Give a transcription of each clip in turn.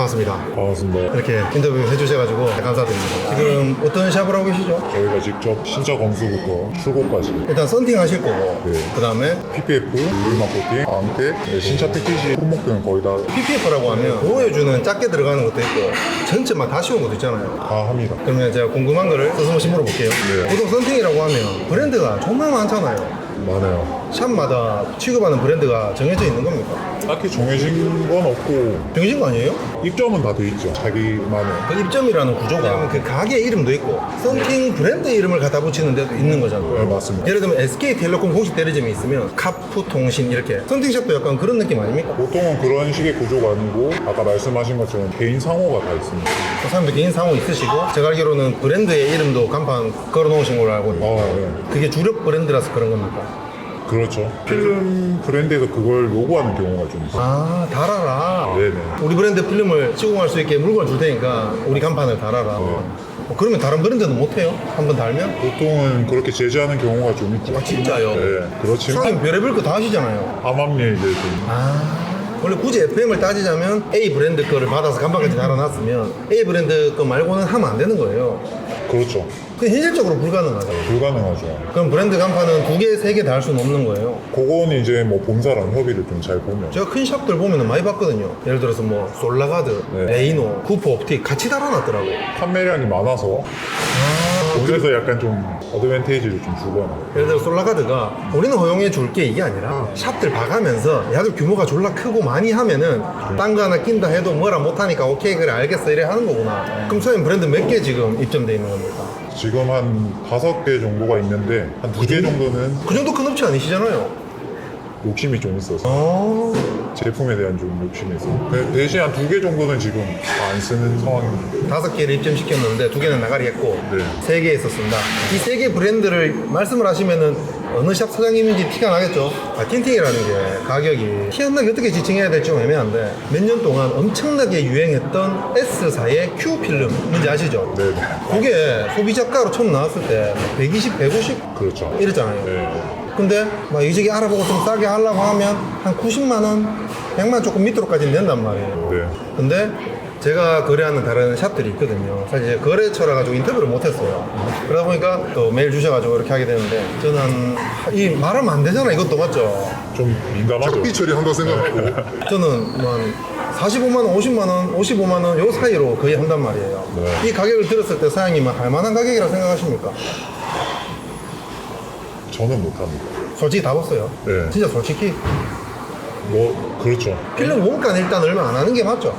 반갑습니다. 반갑습니다. 이렇게 인터뷰 해주셔가지고 감사드립니다. 지금 어떤 샵을 하고 계시죠? 저희가 직접 신차 검수부터 출고까지 일단 썬팅 하실 거고, 네. 그 다음에 PPF, 물막 코팅, 방태, 신차 패키지 품목들은 거의 다 PPF라고 하면 보호해주는 작게 들어가는 것도 있고 전체 막 다 씌운 것도 있잖아요. 합니다. 그러면 제가 궁금한 거를 서슴없이 물어볼게요. 네. 보통 썬팅이라고 하면 브랜드가 정말 많잖아요. 많아요. 샵마다 취급하는 브랜드가 정해져 있는 겁니까? 딱히 정해진 건 없고 정해진 거 아니에요? 입점은 다 돼 있죠. 자기만의. 그 입점이라는 구조가 그 가게 이름도 있고 썬팅 브랜드 이름을 갖다 붙이는 데도 있는 거잖아요. 네, 맞습니다. 예를 들면 SK텔레콤 공식 대리점이 있으면 카푸통신 이렇게 썬팅샵도 약간 그런 느낌 아닙니까? 보통은 그런 식의 구조가 아니고 아까 말씀하신 것처럼 개인 상호가 다 있습니다. 그 사람들 개인 상호 있으시고 제가 알기로는 브랜드의 이름도 간판 걸어 놓으신 걸로 알고 있는데 네. 그게 주력 브랜드라서 그런 겁니까? 그렇죠. 필름 브랜드에서 그걸 요구하는 경우가 좀 있어요. 아, 달아라. 네네. 우리 브랜드 필름을 시공할 수 있게 물건을 줄 테니까 우리 간판을 달아라. 그러면 다른 브랜드는 못해요? 한 번 달면? 보통은 그렇게 제재하는 경우가 좀 있죠. 아, 진짜요? 네. 그렇지만 사장님 별의별 거 다 하시잖아요. 암암리에 이제 좀 원래 굳이 FM을 따지자면 A 브랜드 거를 받아서 간판까지 달아놨으면 A 브랜드 거 말고는 하면 안 되는 거예요. 그렇죠. 그게 현실적으로 불가능하죠. 불가능하죠. 그럼 브랜드 간판은 2개, 3개 달 수는 없는 거예요. 그건 이제 뭐 본사랑 협의를 좀 잘 보면 제가 큰 샵들 보면 많이 봤거든요. 예를 들어서 뭐 솔라가드, 네. 레이노, 쿠퍼 옵틱 같이 달아놨더라고요. 판매량이 많아서 본사에서 약간 좀 어드밴테이지를 좀 주거나 예를 들어 솔라가드가 우리는 허용해 줄게 이게 아니라 샵들 봐가면서 야들 규모가 졸라 크고 많이 하면은 딴 거 하나 낀다 해도 뭐라 못하니까 오케이 그래 알겠어 이래 하는 거구나. 그럼 선생님 브랜드 몇 개 지금 입점돼 있는 겁니까? 지금 한 5개 정도가 있는데 한 2개 정도는 그 정도 큰 업체 아니시잖아요. 욕심이 좀 있어서 아, 제품에 대한 좀 욕심이 있어서 대신 한 2개 정도는 지금 다 안 쓰는 상황입니다. 5개를 입점시켰는데 2개는 나가리 했고 네. 3개에서 쓴다. 이 3개 브랜드를 말씀을 하시면은 어느 샵 사장님인지 티가 나겠죠. 틴팅이라는 게 가격이 티 안 나게 어떻게 지칭해야 될지 좀 애매한데 몇 년 동안 엄청나게 유행했던 S사의 Q 필름 뭔지 아시죠? 네네. 그게 소비자가로 처음 나왔을 때 120, 150 그렇죠. 이랬잖아요. 네. 근데 막 이저기 알아보고 좀 싸게 하려고 하면 한 90만 원, 100만 원 조금 밑으로까지 낸단 말이에요. 네. 근데 제가 거래하는 다른 샵들이 있거든요. 사실 이제 거래처라 가지고 인터뷰를 못 했어요. 그러다 보니까 또 메일 주셔가지고 이렇게 하게 되는데 저는 이 말하면 안 되잖아 이것도 맞죠? 좀 민감하죠. 삐 처리한다 생각하고 저는 뭐 한 45만 원, 50만 원, 55만 원 요 사이로 거의 한단 말이에요. 네. 이 가격을 들었을 때 사장님은 할 만한 가격이라고 생각하십니까? 저는 못합니다. 솔직히 다 봤어요. 네. 진짜 솔직히 뭐 그렇죠. 필름 원가는 일단 얼마 안 하는 게 맞죠?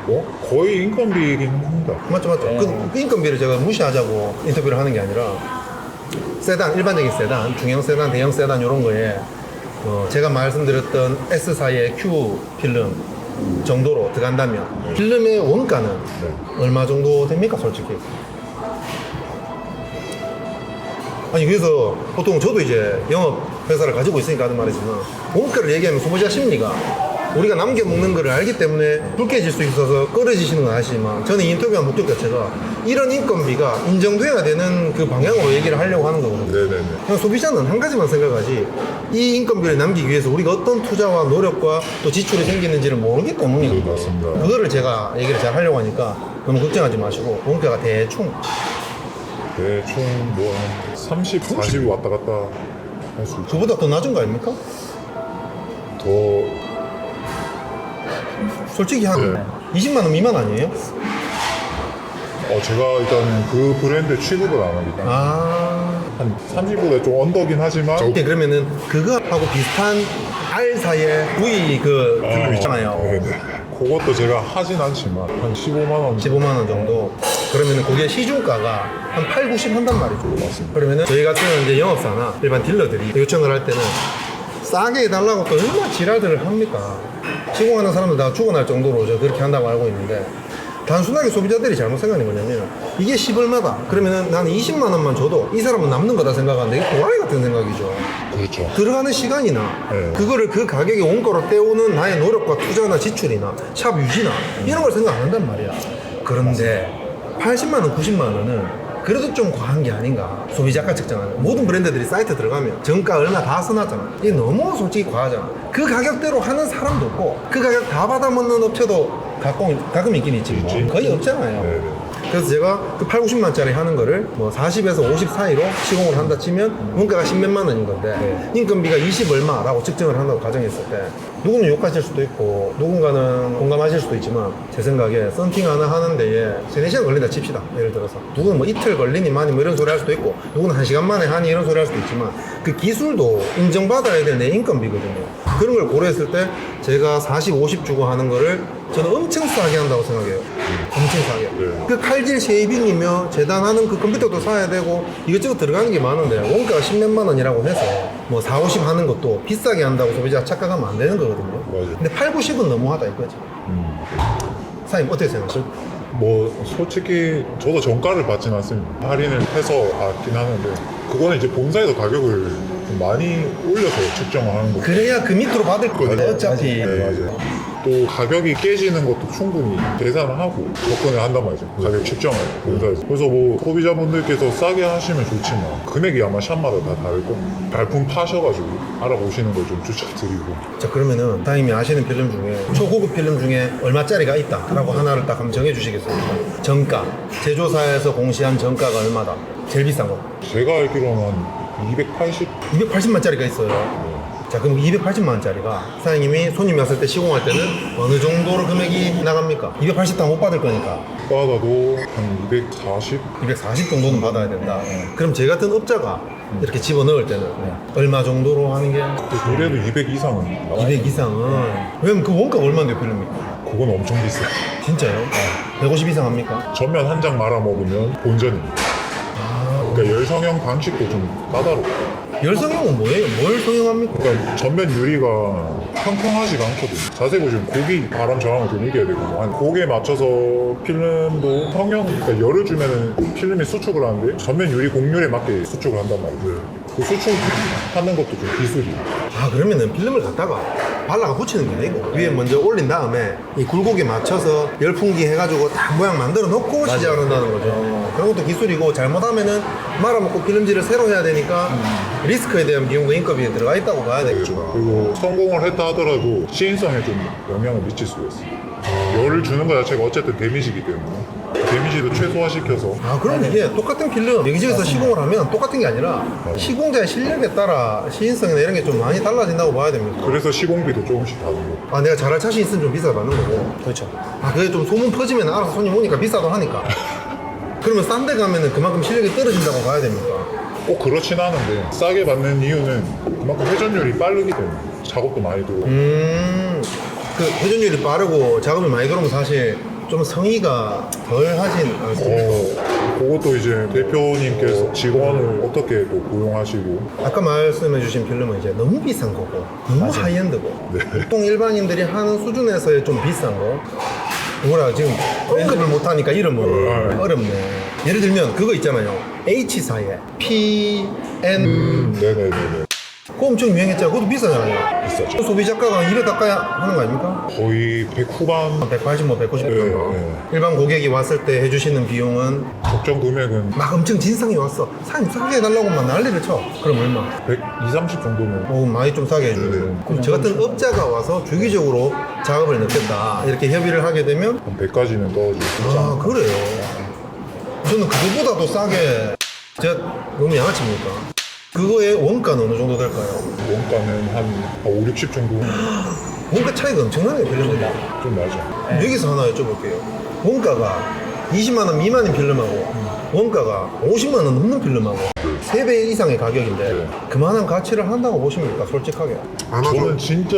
뭐 거의 인건비이긴 합니다. 맞죠. 그 인건비를 제가 무시하자고 인터뷰를 하는 게 아니라 세단, 일반적인 세단, 중형 세단, 대형 세단 이런 거에 제가 말씀드렸던 S사의 Q 필름 정도로 들어간다면 필름의 원가는 얼마 정도 됩니까 솔직히? 아니 그래서 보통 저도 이제 영업 회사를 가지고 있으니까 하는 말이지만 원가를 얘기하면 소비자 심리가 우리가 남겨 먹는 거를 알기 때문에 불쾌해질 수 있어서 꺼려지시는 건 아시지만 저는 이 인터뷰한 목적 자체가 이런 인건비가 인정돼야 되는 그 방향으로 얘기를 하려고 하는 거거든요. 네네네. 그냥 소비자는 한 가지만 생각하지 이 인건비를 남기기 위해서 우리가 어떤 투자와 노력과 또 지출이 생기는지를 모르기 때문이거든요. 맞습니다. 그거를 제가 얘기를 잘 하려고 하니까 너무 걱정하지 마시고 원가가 대충 대충 뭐 30, 40이 왔다 갔다 할 수 있죠. 그보다 더 낮은 거 아닙니까? 더 솔직히 한 20만 원 미만 아니에요? 제가 일단 그 브랜드 취급을 안 합니다. 아, 한 30보다 좀 언더긴 하지만 오케이 그러면은 그거하고 비슷한 R사의 V 그 필름 있잖아요. 네네. 그것도 제가 하진 않지만 한 15만 원 15만 원 정도. 그러면은 그게 시중가가 한 8, 90 한단 말이죠. 맞습니다. 그러면은 저희 같은 이제 영업사나 일반 딜러들이 요청을 할 때는 싸게 해달라고 또 얼마나 지랄들을 합니까? 시공하는 사람들 다 죽어날 정도로 저 그렇게 한다고 알고 있는데 단순하게 소비자들이 잘못 생각하는 거냐면 이게 10얼마다 그러면은 나는 20만 원만 줘도 이 사람은 남는 거다 생각하는데 이게 도라이 같은 생각이죠. 그렇죠. 들어가는 시간이나 네. 그거를 그 가격의 원가로 떼오는 나의 노력과 투자나 지출이나 샵 유지나 이런 걸 생각 안 한단 말이야. 그런데 80만 원, 90만 원은 그래도 좀 과한 게 아닌가. 소비자가 측정하는 모든 브랜드들이 사이트 들어가면 정가 얼마 다 써놨잖아. 이게 너무 솔직히 과하잖아. 그 가격대로 하는 사람도 없고 그 가격 다 받아먹는 업체도 가끔 있긴 있지. 뭐. 있지. 거의 없잖아요. 네네. 그래서 제가 그 8, 90만짜리 하는 거를 뭐 40에서 50 사이로 시공을 한다 치면 원가가 10몇만 원인 건데 인건비가 20 얼마라고 측정을 한다고 가정했을 때 누구는 욕하실 수도 있고 누군가는 공감하실 수도 있지만 제 생각에 썬팅 하나 하는 데에 3-4시간 걸린다 칩시다. 예를 들어서 누구는 뭐 이틀 걸리니 많이 뭐 이런 소리 할 수도 있고 누구는 1시간 만에 하니 이런 소리 할 수도 있지만 그 기술도 인정받아야 될 내 인건비거든요. 그런 걸 고려했을 때 제가 40, 50 주고 하는 거를 저는 엄청 싸게 한다고 생각해요. 엄청 싸게. 네. 그 칼질 쉐이빙이며 재단하는 그 컴퓨터도 사야 되고 이것저것 들어가는 게 많은데 원가가 10몇만 원이라고 해서 뭐 4, 50 하는 것도 비싸게 한다고 소비자가 착각하면 안 되는 거거든요. 맞아요. 근데 8, 90은 너무하다 이거지. 사장님 어떻게 생각하세요? 뭐 솔직히 저도 정가를 받지는 않습니다. 할인을 해서 받긴 하는데 그거는 이제 본사에서 가격을 좀 많이 올려서 측정을 하는 거고. 그래야 그 밑으로 받을 거거든요. 어차피. 네, 맞아요. 또 가격이 깨지는 것도 충분히 계산을 하고 접근을 한단 말이죠. 가격 측정을 본사에서. 그래서 뭐 소비자분들께서 싸게 하시면 좋지만 금액이 아마 샵마다 다 다를 겁니다. 발품 파셔가지고 알아보시는 걸 좀 추천드리고. 자 그러면은 사장님이 아시는 필름 중에 초고급 필름 중에 얼마짜리가 있다라고 하나를 딱 한번 정해주시겠습니까? 정가, 제조사에서 공시한 정가가 얼마다? 제일 비싼 거. 제가 알기로는 한 280? 280만짜리가 있어요. 자 그럼 280만원짜리가 사장님이 손님이 왔을 때 시공할 때는 어느 정도로 금액이 나갑니까? 280 다 못 받을 거니까 받아도 한 240? 240 정도는 받아야 된다. 그럼 제 같은 업자가 이렇게 집어넣을 때는 얼마 정도로 하는 게? 그래도 200 이상은 나와요. 200 이상은 왜냐면 그 원가가 얼마인데 필름이? 그건 엄청 비싸요. 진짜요? 150 이상 합니까? 전면 한 장 말아 먹으면 본전입니다. 그러니까 열성형 방식도 좀 까다롭고. 열성형은 뭐예요? 뭘 성형합니까? 그러니까 전면 유리가 평평하지가 않거든요. 자세히 보시면 고기 바람 저항을 좀 이겨야 되고 한 고기에 맞춰서 필름도 평형, 그러니까 열을 주면은 필름이 수축을 하는데 전면 유리 곡률에 맞게 수축을 한단 말이에요. 그 수축하는 것도 좀 기술이에요. 아 그러면은 필름을 갖다가 발라가 붙이는 게 아니고 위에 먼저 올린 다음에 이 굴곡에 맞춰서 열풍기 해가지고 딱 모양 만들어 놓고 시작을 한다는 거죠. 그런 것도 기술이고 잘못하면은 말아먹고 필름질을 새로 해야 되니까 리스크에 대한 비용도 인건비에 들어가 있다고 봐야 되겠죠. 그리고 성공을 했다 하더라도 시인성에 좀 영향을 미칠 수가 있어요. 열을 주는 것 자체가 어쨌든 데미지이기 때문에 데미지도 최소화시켜서. 아 그럼 이게 똑같은 필름 여기저기서 시공을 하면 똑같은 게 아니라 시공자의 실력에 따라 시인성이나 이런 게 좀 많이 달라진다고 봐야 됩니다. 그래서 시공비도 조금씩 다른 거고. 아 내가 잘할 자신 있으면 좀 비싸게 받는 거고. 그렇죠. 아 그게 좀 소문 퍼지면 알아서 손님 오니까 비싸도 하니까. 그러면 싼 데 가면은 그만큼 실력이 떨어진다고 봐야 됩니까? 꼭 그렇진 않은데 싸게 받는 이유는 그만큼 회전율이 빠르기 때문에 작업도 많이 들어오고. 그 회전율이 빠르고 작업이 많이 들어오면 사실 좀 성의가 덜 하진 않습니까? 그것도 이제 대표님께서 직원을 어떻게 또 고용하시고. 아까 말씀해 주신 필름은 이제 너무 비싼 거고 너무 하이엔드고 보통 일반인들이 하는 수준에서의 좀 비싼 거 뭐라 지금 언급을 못하니까 이름을 어렵네. 예를 들면 그거 있잖아요. H사에 PN 네네네네. 그거 엄청 유행했잖아요. 그것도 비싸잖아요. 비싸죠. 소비자가가 한 200 가까이 하는 거 아닙니까? 거의 100 후반 180, 뭐 190 네, 정도. 네. 일반 고객이 왔을 때 해주시는 비용은 적정 금액은 막 엄청 진상이 왔어. 사장님 싸게 해달라고만 난리를 쳐. 그럼 얼마? 120, 30 정도면. 많이 좀 싸게 해주고. 네. 그럼 저 같은 업자가 와서 주기적으로 작업을 넣겠다. 이렇게 협의를 하게 되면 한 100까지는 넣어줄 수 있지 아 않을까. 그래요. 저는 그거보다도 싸게 제가 너무 양아치입니까? 그거의 원가는 어느 정도 될까요? 원가는 한 5, 60 정도 원가 차이가 엄청나네요. 필름들이. 좀 나죠. 여기서 하나 여쭤볼게요. 원가가 20만 원 미만인 필름하고 원가가 50만 원 넘는 필름하고 3배 이상의 가격인데 네. 그만한 가치를 한다고 보십니까? 솔직하게. 안 저는 진짜